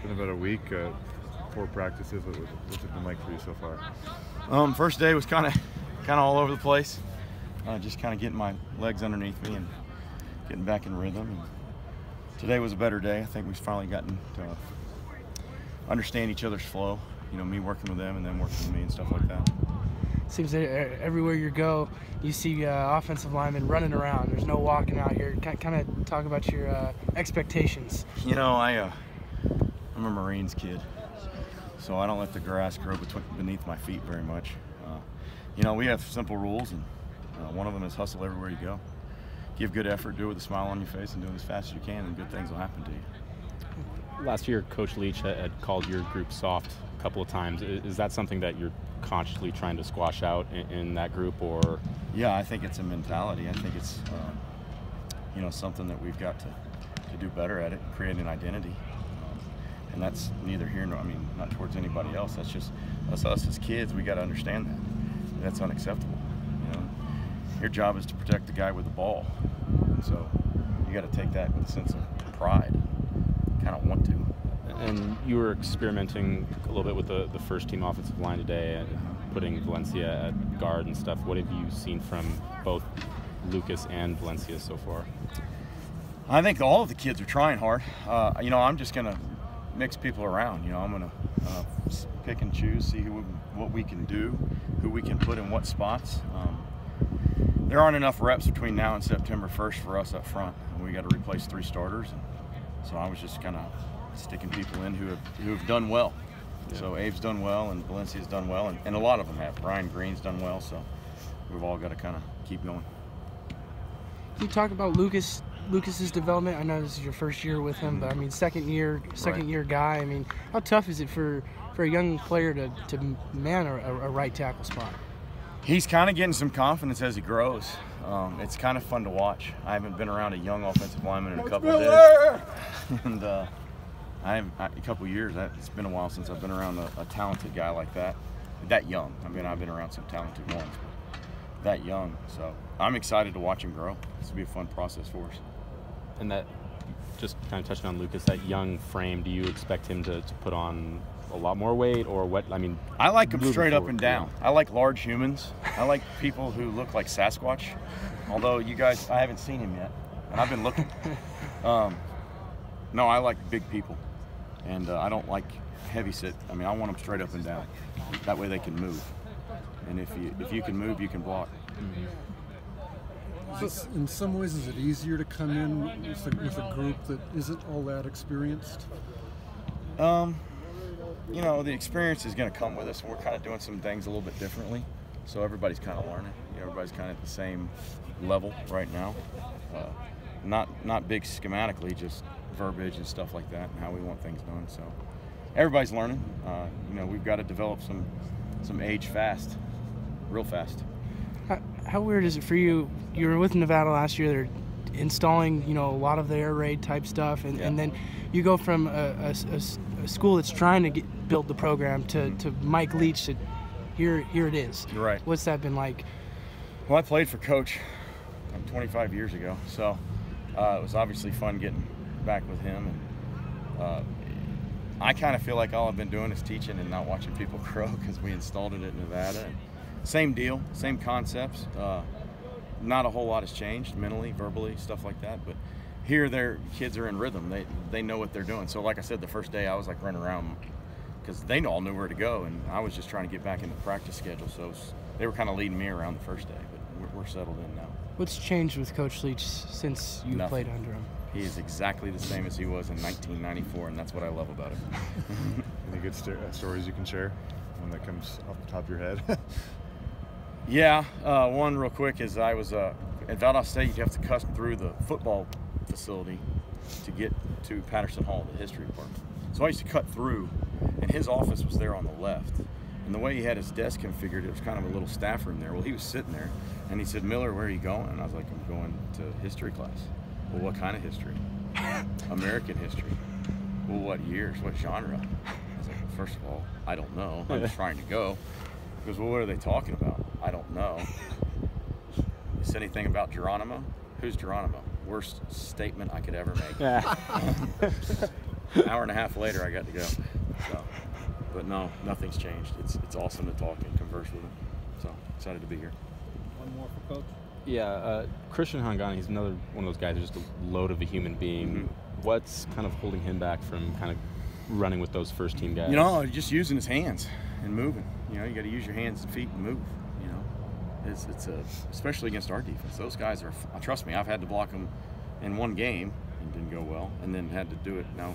been about a week, 4 practices. What's it been like for you so far? First day was kind of all over the place. Just kind of getting my legs underneath me and getting back in rhythm. And today was a better day. I think we've finally gotten to understand each other's flow. You know, me working with them and them working with me and stuff like that. Seems that everywhere you go, you see offensive linemen running around. There's no walking out here. Kind of talk about your expectations. You know, I'm a Marines kid, so I don't let the grass grow beneath my feet very much. You know, we have simple rules, and one of them is hustle everywhere you go. Give good effort, do it with a smile on your face, and do it as fast as you can, and good things will happen to you. Last year, Coach Leach had called your group soft a couple of times. Is that something that you're consciously trying to squash out in that group, or? Yeah, I think it's a mentality. I think it's you know, something that we've got to do better at it, create an identity. And that's neither here nor, I mean, not towards anybody else. That's just us as kids. We got to understand that. That's unacceptable. You know, your job is to protect the guy with the ball. And so you got to take that with a sense of pride. Kind of want to. And you were experimenting a little bit with the first team offensive line today, putting Valencia at guard and stuff. What have you seen from both Lucas and Valencia so far? I think all of the kids are trying hard. You know, I'm just going to mix people around. You know, I'm going to pick and choose, see what we can do, who we can put in what spots. There aren't enough reps between now and September 1st for us up front. We got to replace 3 starters. And so I was just kind of sticking people in who have done well. Yeah. So Abe's done well, and Valencia's done well, and a lot of them have. Brian Green's done well, so we've all got to kind of keep going. Can you talk about Lucas's development? I know this is your first year with him, but I mean, second year guy. I mean, how tough is it for a young player to man a right tackle spot? He's kind of getting some confidence as he grows. It's kind of fun to watch. I haven't been around a young offensive lineman in a couple of days, and a couple of years. It's been a while since I've been around a talented guy like that young. I mean, I've been around some talented ones, but that young. So I'm excited to watch him grow. This will be a fun process for us. And that, just kind of touching on Lucas, that young frame, do you expect him to put on a lot more weight, or what? I mean, I like him straight up and down. I like large humans. I like people who look like Sasquatch. Although you guys, I haven't seen him yet, and I've been looking. No, I like big people, and I don't like heavy sit. I mean, I want them straight up and down. That way they can move, and if you can move, you can block. Mm-hmm. In some ways, is it easier to come in with a group that isn't all that experienced? You know, the experience is going to come with us, and we're kind of doing some things a little bit differently. So everybody's kind of learning. You know, everybody's kind of at the same level right now. Not big schematically, just verbiage and stuff like that, and how we want things done. So everybody's learning. You know, we've got to develop some age fast, real fast. How weird is it for you? You were with Nevada last year. They're installing, you know, a lot of the air raid type stuff, and then you go from a school that's trying to build the program to Mike Leach to here it is. Right. What's that been like? Well, I played for Coach 25 years ago, so it was obviously fun getting back with him. And I kind of feel like all I've been doing is teaching and not watching people grow, because we installed it at Nevada. And same deal, same concepts. Not a whole lot has changed mentally, verbally, stuff like that. But here, their kids are in rhythm. They know what they're doing. So like I said, the first day I was like running around because they all knew where to go, and I was just trying to get back in the practice schedule. So they were kind of leading me around the first day, but we're settled in now. What's changed with Coach Leach since you played under him? He is exactly the same as he was in 1994, and that's what I love about him. Any good stories you can share? One that comes off the top of your head? Yeah, one real quick is I was at Valdosta State. You have to cut through the football facility to get to Patterson Hall, the history department. So I used to cut through, and his office was there on the left. And the way he had his desk configured, it was kind of a little staff room there. Well, he was sitting there, and he said, "Miller, where are you going?" And I was like, "I'm going to history class." "Well, what kind of history?" "American history." "Well, what years? What genre?" I was like, "Well, first of all, I don't know. I'm just trying to go." He goes, "Well, what are they talking about?" "I don't know." "You said anything about Geronimo?" "Who's Geronimo?" Worst statement I could ever make. An hour and a half later, I got to go. So, but no, nothing's changed. It's awesome to talk and converse with him. So excited to be here. One more for Coach. Yeah, Christian Hangani, he's another one of those guys who's just a load of a human being. Mm-hmm. What's kind of holding him back from kind of running with those first team guys? You know, just using his hands and moving. You know, you got to use your hands and feet and move. You know, it's especially against our defense. Those guys are. Trust me, I've had to block them in one game and didn't go well, and then had to do it now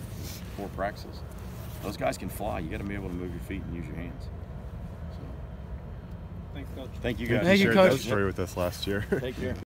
4 practices. Those guys can fly. You got to be able to move your feet and use your hands. So, Thanks, Coach. thank you guys. Thank you, shared Coach. that story with us last year. Take care.